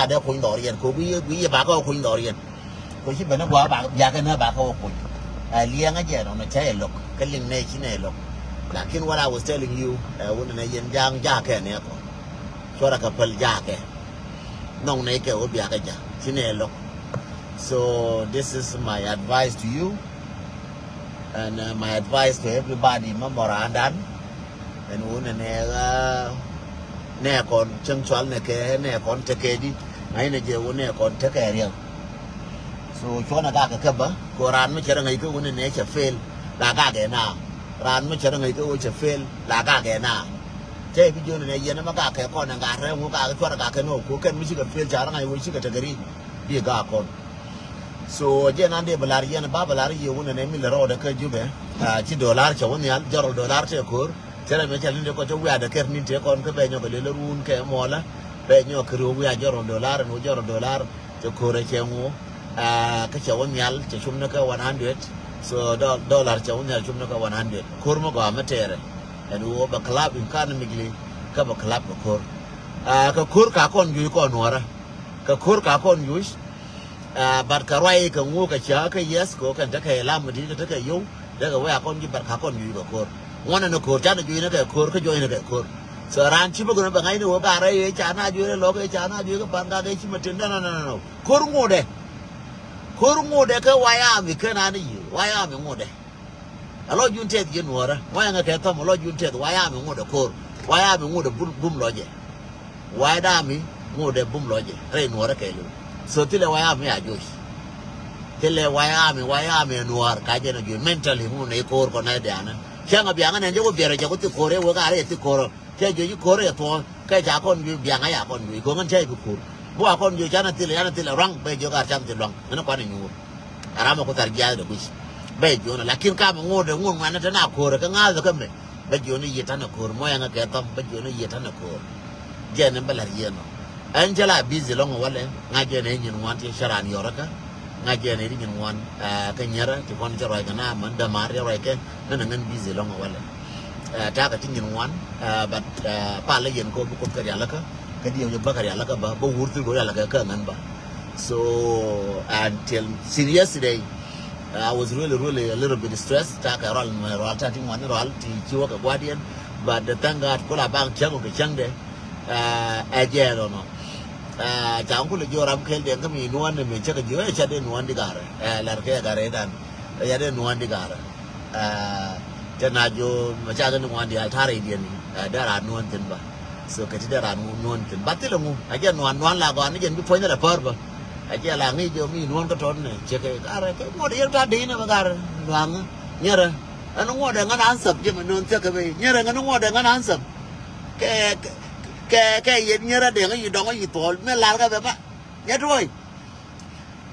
là đeo khuyên đỏ riêng cô quý bà có khuyên đỏ riêng cô chỉ phải nó qua bà giá cái nữa bà có khuyên liang aja nó chạy lộc cái liên này chỉ này lộc lakin what I was telling you when này yên giang giá cái này có cho ra cái phần giá cái nông này cái ở bia cái giá chỉ này lộc so this is my advice to you and my advice to everybody memorandum and when này còn chân choáng này cái này còn take cái đi này này giờ này còn take cái riêng so cho nó cái bả Quran mới chơi ngay cái vấn đề này sẽ fail là cái nào Quran mới chơi ngay cái vấn đề fail là cái nào chơi ví dụ này giờ nó mà cái con nó cái rồi muốn cái cho cái nó cũng cần mới chỉ cái fail chả ngay mới chỉ cái category đi cái con so giờ nó đi balari nó ba balari yêu vấn đề này mình rồi cái gì vậy chỉ dollar cho vấn đề giờ dollar chơi kur chơi mấy chơi liên có cho về cái nín chơi con cái bây giờ cái lấy luôn cái mỏ lá bây giờ cái rồi về giờ dollar nó giờ dollar cho kur chơi ngô cái chậu nhal chỉ chum nó cái 100 so dollar chậu nhal chum nó cái 100 kur mà có mà tệ rồi and wo ba club economically ka ba club ba kur ka kur ka kon yu ko nora ka kur ka kon yu bar ka rai ka ngu ka cha ka yes ko kan ta kai lam di ta kai yu da ga wa kon gi bar ka kon yu ba kur wona no kur cha da yu na ka kur ka jo na ka kur so ran chi ba ko ba ngai no ba rai cha na yu lo ka cha na yu ka ban ga chi ma tin no kur ngu de Kurungu de ke waya mi ke na ni waya mi ngo de alo jun te di nuora waya nga ke to mo lo jun te waya mi ngo de kur waya mi ngo de bum loje waya da mi ngo de bum loje re nuora ke lu so tile waya mi ajo tile waya mi nuor ka je na ju mentally mu ne kur ko na de ana changa bianga ne jo ko biere jo ko ti kore wo ga re ti koro te jo ji kore to ka ja kon ju bianga ya kon ju ko ngan che ku kur buat kon jo jana tile rang be jo ga cham ti long na ko ni nyu arama ko tar jaay de kush be jo na lakin ka mo ngode ngun ma na tana ko ka nga za kamne be jo ni yeta na ko mo ya nga ke tam be jo ni yeta na ko je ne bala yeno angela busy long wala nga je ne nyin wan ti sharan yoraka nga je ne nyin wan ka nyara ti kon jaro ka na man da mar yaro ke na ngan busy long wala ta ka ti nyin wan but pa le yen ko ko ka yala ka dia je bakar ya laka ba wurtu go ya laka ka nan ba so until yesterday I was really a little bit stressed ta ka ral ta tin wan ral ti chiwa ka guardian but the thank God ko la bang chang ko chang de a je no chang ko le jo ram kel de ka mi nuan ne me cha ka jo cha de nuan di gar lar ke ga re dan ya de nuan di gar ta na jo ma cha ga nuan di al thare di ni da ra nuan tin ba so cái chuyện đó nuôn tiền bắt tới là ngu, anh chị nuôn là còn cái chuyện bị phơi nó là phơi mà, anh chị là nghĩ cho mình nuôn cái trốn này, chỉ cái mua đi ra đi nó mà cái nuôn nhớ rồi, anh mua để ngân ăn sập chứ mà nuôn chưa cái gì, nhớ rồi anh mua để ngân ăn sập, cái gì nhớ ra để cái gì đó cái gì tol, mới làm cái vậy mà, nhớ rồi,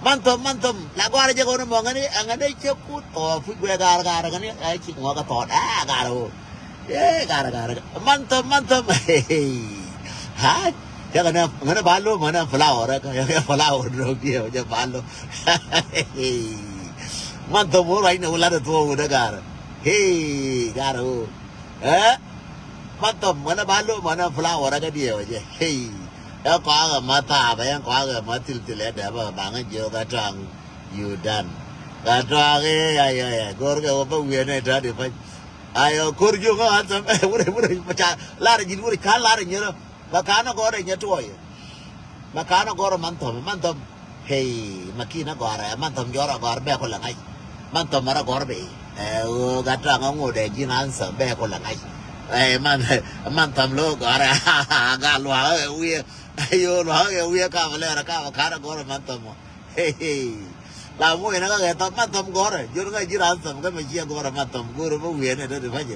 mantum, là qua đây cho con mong cái anh ấy chưa cút to, phụ quê cái này, ai chỉ ngó cái tọt cái đâu. Gara mantap ha jangan mana balu mana flower ka flower dong dia macam balu mantap orang ini ular tu udah gara gara mantap mana balu mana flower ka dia aja ya kau agak mata apa yang kau agak matil ada apa bangun jauh kadang yudan kadang ya gor ke apa wiana tadi apa ayo kurju nga ansam mure macha lar jin mure kan lar nyero bakana gore nyetoy bakana gore mantom hey makina gore mantom jora gore be ko langai mantom mara gore be o gatra ngode jin ansam be ko langai mantom lo gore ga lwa wi ayo lwa wi ka vale ka bakana gore mantom hey là mua nó cái tôm mắt tôm có rồi, chứ nó cái chỉ là tôm cái mà chia có là mắt tôm, có rồi bao nhiêu này đó thì phải chứ,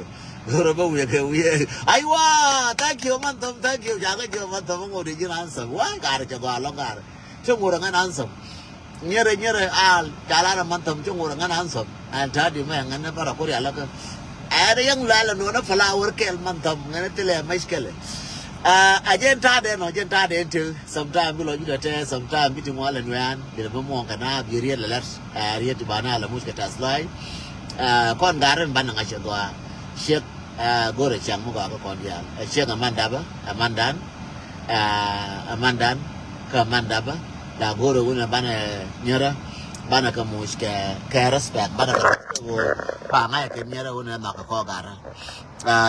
có rồi bao nhiêu cái nhiêu, ai quá, thank you mắt tôm, thank you, chẳng cái chưa mắt tôm ngồi đi chỉ là ăn sầm, quá cả rồi cho qua lắm cả rồi, chứ ngồi đang ăn sầm, nhớ rồi, trả lại là mắt tôm chứ ngồi đang ăn sầm, trả đi mấy anh nó bảo có gì là cái, đấy yang là nó flower kel mắt tôm, cái này thì là mấy cái agenda de no agenda de tu sometimes bilo juda te sometimes bitu mwala nwan bila bomo kana biria la ria tu bana la muska taslai kon garan ban nga chegwa shek gore chang mo ga kon dia shek amanda ba amandan ka manda ba la goro una bana nyara bana ka mus ka respect bana ka pa ngai ka nyara una na ka ko gara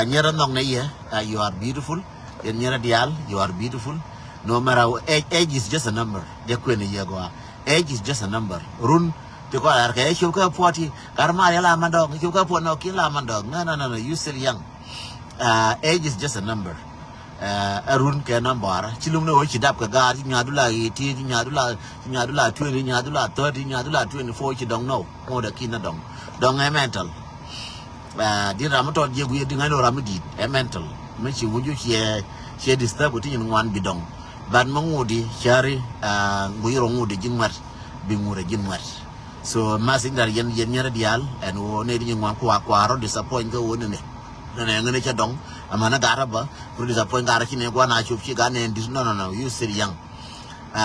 nyara nong ne ya you are beautiful yen nyara dial you are beautiful no matter age is just a number de ko ne ye go age is just a number run to ko ar ka chu ka poti karma ya la mandong chu ka po no ki la mandong no you still young age is just a number arun ke number chilum no chi dap ka ga nyadula 18 nyadula 20 nyadula 30 nyadula 24 chi dong no mo da kin dong e mental di ramato je gu di ngano ramidi e mental me chi wuju chi disturb ti nyin wan bidong ban mangudi chari nguyiro ngudi jinmat bi ngure jinmat so masing dar yen nyara dial en wo ne di nyin wan kwaro disappoint go woni ne ngene cha dong amana gara ba pro disappoint gara kine gwa na chup chi ga ne no you still young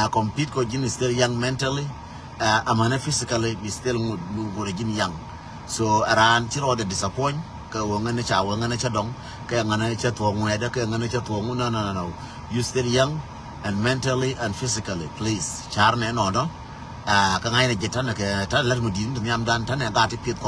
compete ko jin still young mentally amana physically be still ngure jin young so aran chiro the disappoint ka wo ngene cha dong ka ngene cha to ngweda ka ngene cha to no you still young and mentally and physically please charne no ka ngai ne jetana ka ta lar mu din nyam dan tan ga ti pit